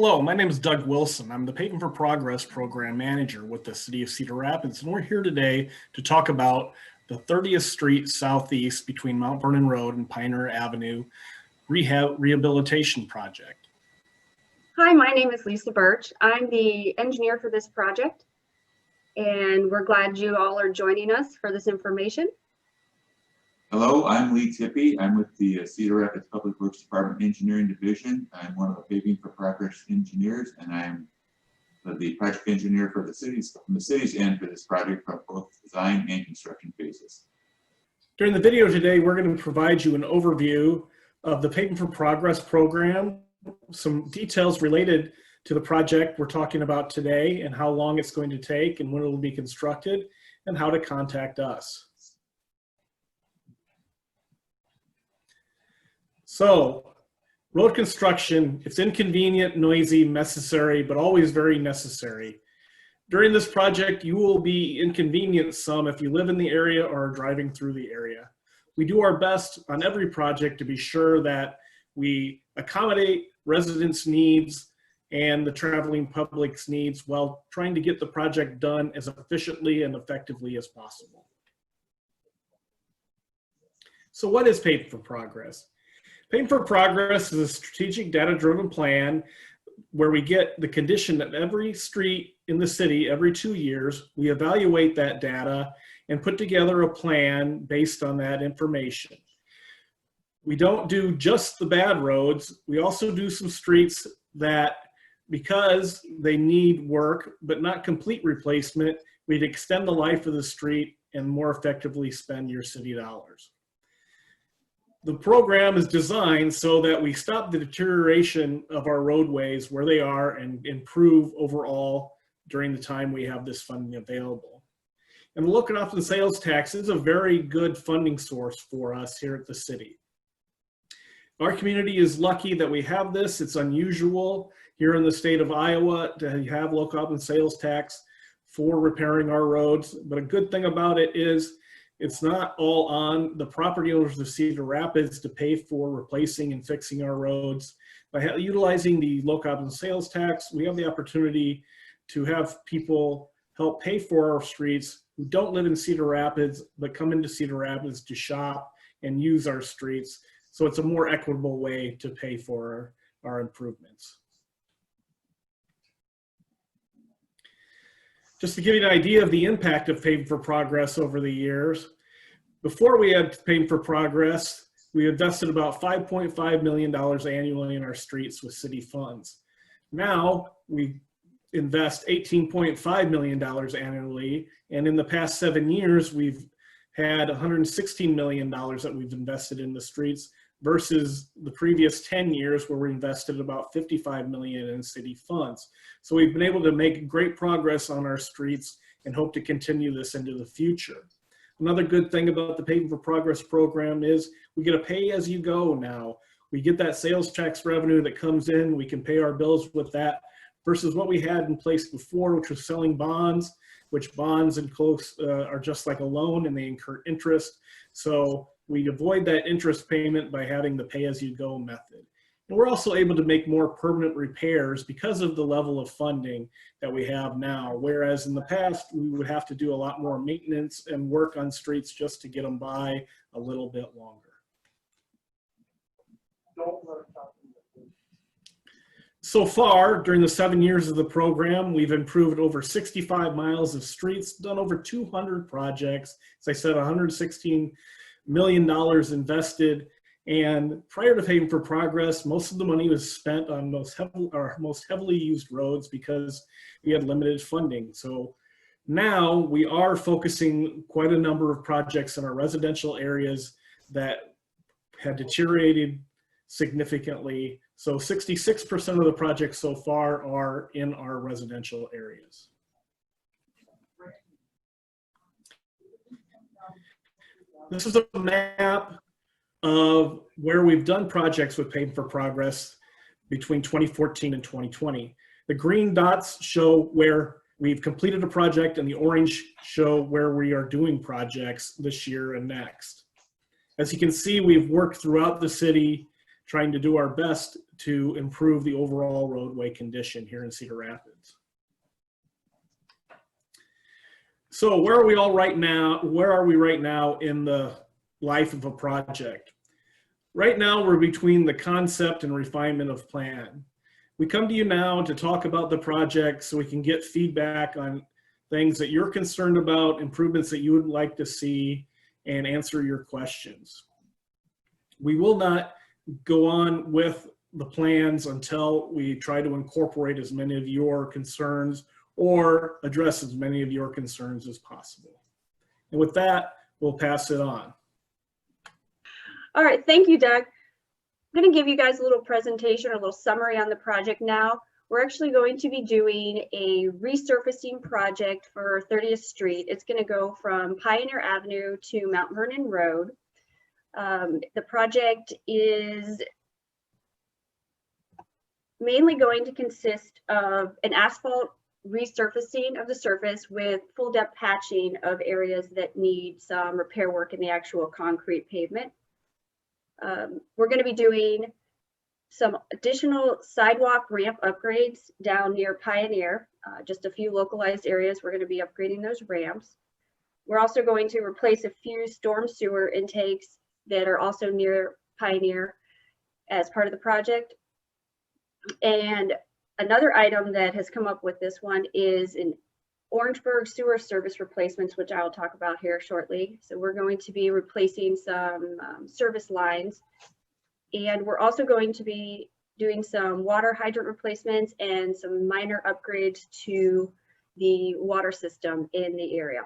Hello, my name is Doug Wilson. I'm the Paving for Progress Program Manager with the City of Cedar Rapids, and we're here today to talk about the 30th Street Southeast between Mount Vernon Road and Pioneer Avenue rehabilitation project. Hi, my name is Lisa Birch. I'm the engineer for this project, and we're glad you all are joining us for this information. Hello, I'm Lee Tippy. I'm with the Cedar Rapids Public Works Department Engineering Division. I'm one of the Paving for Progress engineers, and I'm the project engineer for the city's end for this project from both design and construction phases. During the video today, we're going to provide you an overview of the Paving for Progress program, some details related to the project we're talking about today and how long it's going to take and when it will be constructed, and how to contact us. So, road construction, it's inconvenient, noisy, necessary, but always very necessary. During this project, you will be inconvenienced some if you live in the area or are driving through the area. We do our best on every project to be sure that we accommodate residents' needs and the traveling public's needs while trying to get the project done as efficiently and effectively as possible. So what is Paving for Progress? Paving for Progress is a strategic data-driven plan where we get the condition that every street in the city every 2 years, we evaluate that data and put together a plan based on that information. We don't do just the bad roads. We also do some streets that, because they need work but not complete replacement, we'd extend the life of the street and more effectively spend your city dollars. The program is designed so that we stop the deterioration of our roadways where they are and improve overall during the time we have this funding available. And the local option sales tax is a very good funding source for us here at the city. Our community is lucky that we have this. It's unusual here in the state of Iowa to have local option sales tax for repairing our roads. But a good thing about it is it's not all on the property owners of Cedar Rapids to pay for replacing and fixing our roads. By utilizing the local option sales tax, we have the opportunity to have people help pay for our streets who don't live in Cedar Rapids but come into Cedar Rapids to shop and use our streets. So it's a more equitable way to pay for our improvements. Just to give you an idea of the impact of Paving for Progress over the years, before we had Paving for Progress, we invested about $5.5 million annually in our streets with city funds. Now we invest $18.5 million annually, and in the past 7 years, we've had $116 million that we've invested in the streets versus the previous 10 years where we invested about $55 million in city funds. So we've been able to make great progress on our streets and hope to continue this into the future. Another good thing about the Paving for Progress program is we get a pay-as-you-go now. We get that sales tax revenue that comes in, we can pay our bills with that versus what we had in place before, which was selling bonds, which bonds and close are just like a loan and they incur interest. So we avoid that interest payment by having the pay-as-you-go method. And we're also able to make more permanent repairs because of the level of funding that we have now, whereas in the past, we would have to do a lot more maintenance and work on streets just to get them by a little bit longer. So far, during the 7 years of the program, we've improved over 65 miles of streets, done over 200 projects. As I said, $116 million invested. And prior to Paving for Progress, most of the money was spent on our most heavily used roads because we had limited funding. So now we are focusing quite a number of projects in our residential areas that had deteriorated significantly. So 66% of the projects so far are in our residential areas. This is a map of where we've done projects with Paving for Progress between 2014 and 2020. The green dots show where we've completed a project and the orange show where we are doing projects this year and next. As you can see, we've worked throughout the city trying to do our best to improve the overall roadway condition here in Cedar Rapids. So where are we all right now? Where are we right now in the life of a project? Right now, we're between the concept and refinement of plan. We come to you now to talk about the project so we can get feedback on things that you're concerned about, improvements that you would like to see, and answer your questions. We will not go on with the plans until we try to incorporate as many of your concerns or address as many of your concerns as possible. And with that, we'll pass it on. All right, thank you, Doug. I'm going to give you guys a little presentation or a little summary on the project now. We're actually going to be doing a resurfacing project for 30th Street. It's going to go from Pioneer Avenue to Mount Vernon Road. The project is mainly going to consist of an asphalt resurfacing of the surface with full depth patching of areas that need some repair work in the actual concrete pavement. We're going to be doing some additional sidewalk ramp upgrades down near Pioneer, just a few localized areas. We're going to be upgrading those ramps. We're also going to replace a few storm sewer intakes that are also near Pioneer as part of the project. And another item that has come up with this one is an Orangeburg sewer service replacements, which I'll talk about here shortly. So we're going to be replacing some service lines, and we're also going to be doing some water hydrant replacements and some minor upgrades to the water system in the area.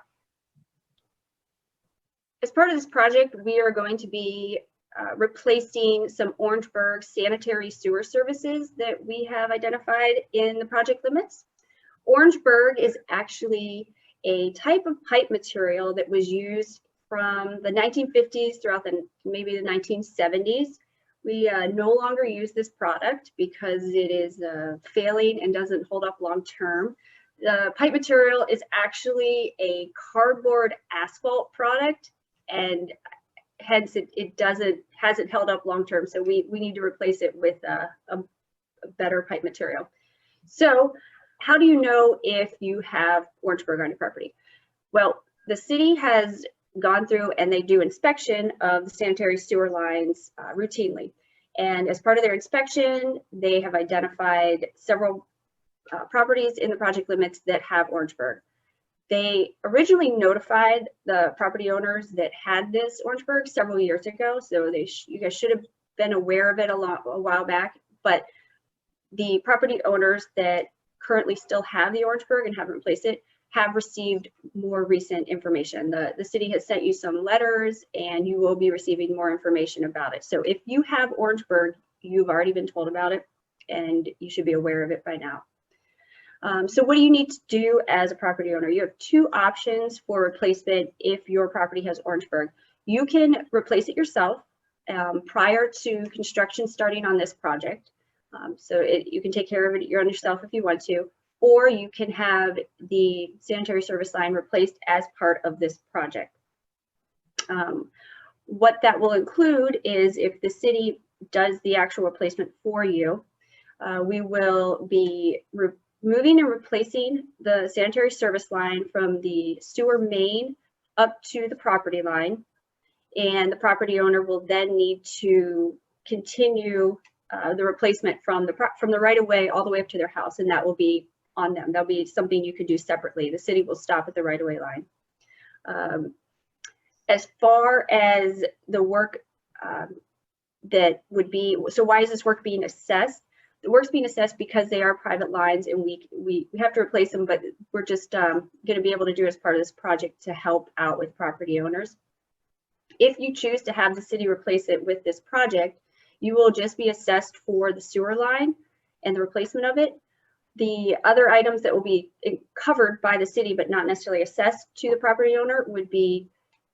As part of this project, we are going to be replacing some Orangeburg sanitary sewer services that we have identified in the project limits. Orangeburg is actually a type of pipe material that was used from the 1950s throughout maybe the 1970s. We no longer use this product because it is failing and doesn't hold up long term. The pipe material is actually a cardboard asphalt product, and hence it hasn't held up long term. So we need to replace it with a better pipe material. So how do you know if you have Orangeburg on your property? Well, the city has gone through and they do inspection of the sanitary sewer lines routinely. And as part of their inspection, they have identified several properties in the project limits that have Orangeburg. They originally notified the property owners that had this Orangeburg several years ago, so you guys should have been aware of it a while back. But the property owners that currently still have the Orangeburg and haven't replaced it have received more recent information. The city has sent you some letters, and you will be receiving more information about it. So if you have Orangeburg, you've already been told about it, and you should be aware of it by now. So what do you need to do as a property owner? You have two options for replacement if your property has Orangeburg. You can replace it yourself prior to construction starting on this project. So you can take care of it yourself if you want to, or you can have the sanitary service line replaced as part of this project. What that will include is if the city does the actual replacement for you, we will be moving and replacing the sanitary service line from the sewer main up to the property line. And the property owner will then need to continue the replacement from the right of way all the way up to their house, and that will be on them. That'll be something you could do separately. The city will stop at the right of way line. As far as the work that would be, so why is this work being assessed? The work's being assessed because they are private lines, and we have to replace them, but we're just going to be able to do it as part of this project to help out with property owners. If you choose to have the city replace it with this project, you will just be assessed for the sewer line and the replacement of it. The other items that will be covered by the city but not necessarily assessed to the property owner would be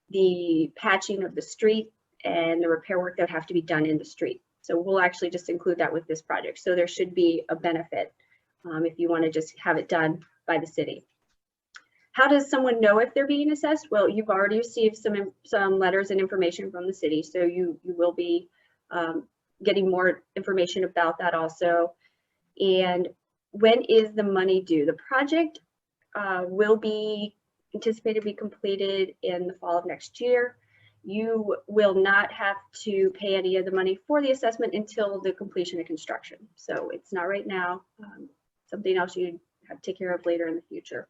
the patching of the street and the repair work that would have to be done in the street. So we'll actually just include that with this project. So there should be a benefit if you want to just have it done by the city. How does someone know if they're being assessed? Well, you've already received some letters and information from the city, so you will be getting more information about that also. And when is the money due? The project will be anticipated to be completed in the fall of next year. You will not have to pay any of the money for the assessment until the completion of construction. So it's not right now, something else you have to take care of later in the future.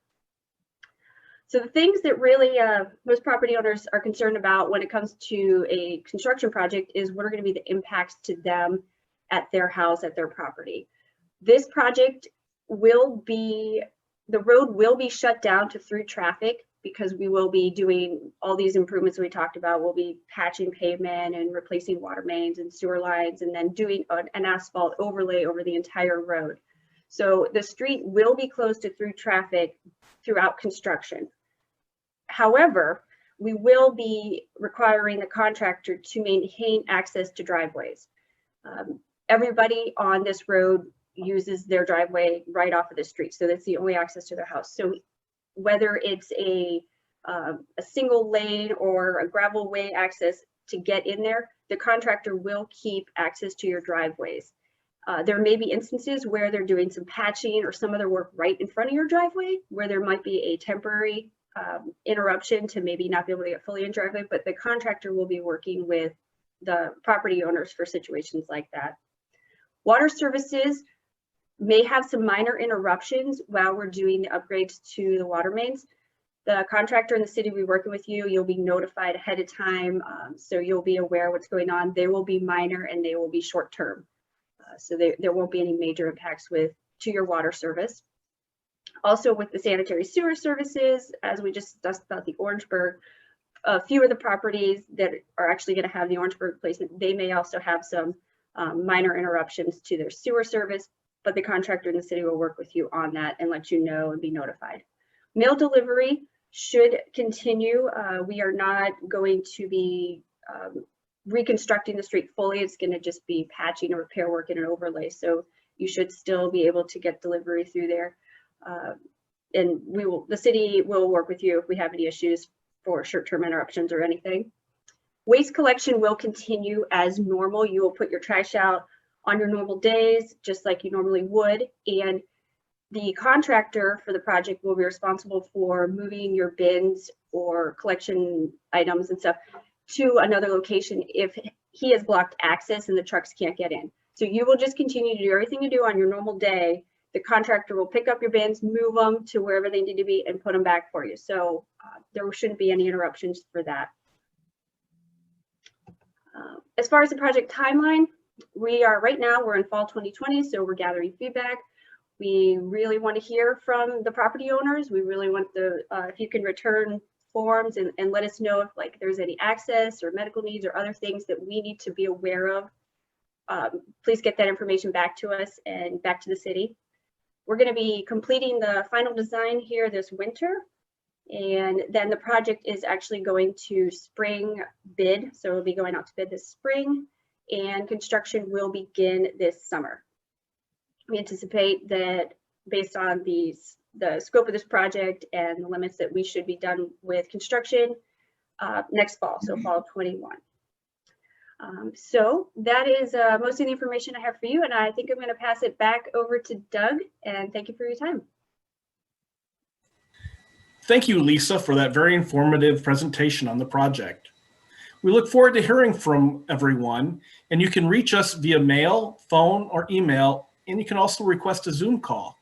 So the things that really most property owners are concerned about when it comes to a construction project is what are going to be the impacts to them at their house, at their property. This project will be, the road will be shut down to through traffic because we will be doing all these improvements we talked about. We'll be patching pavement and replacing water mains and sewer lines, and then doing an asphalt overlay over the entire road. So the street will be closed to through traffic throughout construction. However, we will be requiring the contractor to maintain access to driveways. Everybody on this road uses their driveway right off of the street, so that's the only access to their house. So whether it's a single lane or a gravel way access to get in there, the contractor will keep access to your driveways. There may be instances where they're doing some patching or some other work right in front of your driveway, where there might be a temporary interruption to maybe not be able to get fully in driveway, but the contractor will be working with the property owners for situations like that. Water services may have some minor interruptions while we're doing the upgrades to the water mains. The contractor in the city will be working with you. You'll be notified ahead of time, so you'll be aware what's going on. They will be minor and they will be short term. So there won't be any major impacts to your water service. Also with the sanitary sewer services, as we just discussed about the Orangeburg, a few of the properties that are actually going to have the Orangeburg replacement, they may also have some minor interruptions to their sewer service, but the contractor in the city will work with you on that and let you know and be notified. Mail delivery should continue. We are not going to be reconstructing the street fully. It's going to just be patching or repair work and an overlay. So you should still be able to get delivery through there. And the city will work with you if we have any issues for short-term interruptions or anything. Waste collection will continue as normal. You will put your trash out on your normal days, just like you normally would. And the contractor for the project will be responsible for moving your bins or collection items and stuff to another location if he has blocked access and the trucks can't get in. So you will just continue to do everything you do on your normal day. The contractor will pick up your bins, move them to wherever they need to be, and put them back for you. So there shouldn't be any interruptions for that. As far as the project timeline, right now we're in fall 2020, so we're gathering feedback. We really want to hear from the property owners. We really want if you can return forms and let us know if there's any access or medical needs or other things that we need to be aware of. Please get that information back to us and back to the city. We're going to be completing the final design here this winter, and then the project is actually going to spring bid. So it'll be going out to bid this spring, and construction will begin this summer. We anticipate that based on the scope of this project and the limits that we should be done with construction next fall, so fall 21. So that is most of the information I have for you, and I think I'm going to pass it back over to Doug, and thank you for your time. Thank you, Lisa, for that very informative presentation on the project. We look forward to hearing from everyone, and you can reach us via mail, phone, or email, and you can also request a Zoom call.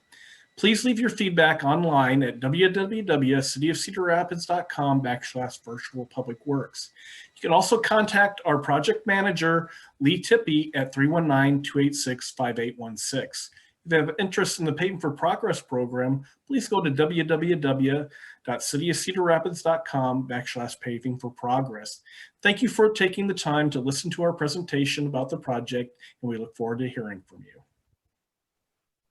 Please leave your feedback online at www.cityofcedarrapids.com/virtualpublicworks. You can also contact our project manager, Lee Tippie, at 319-286-5816. If you have interest in the Paving for Progress program, please go to www.cityofcedarrapids.com/paving-for-progress. Thank you for taking the time to listen to our presentation about the project, and we look forward to hearing from you.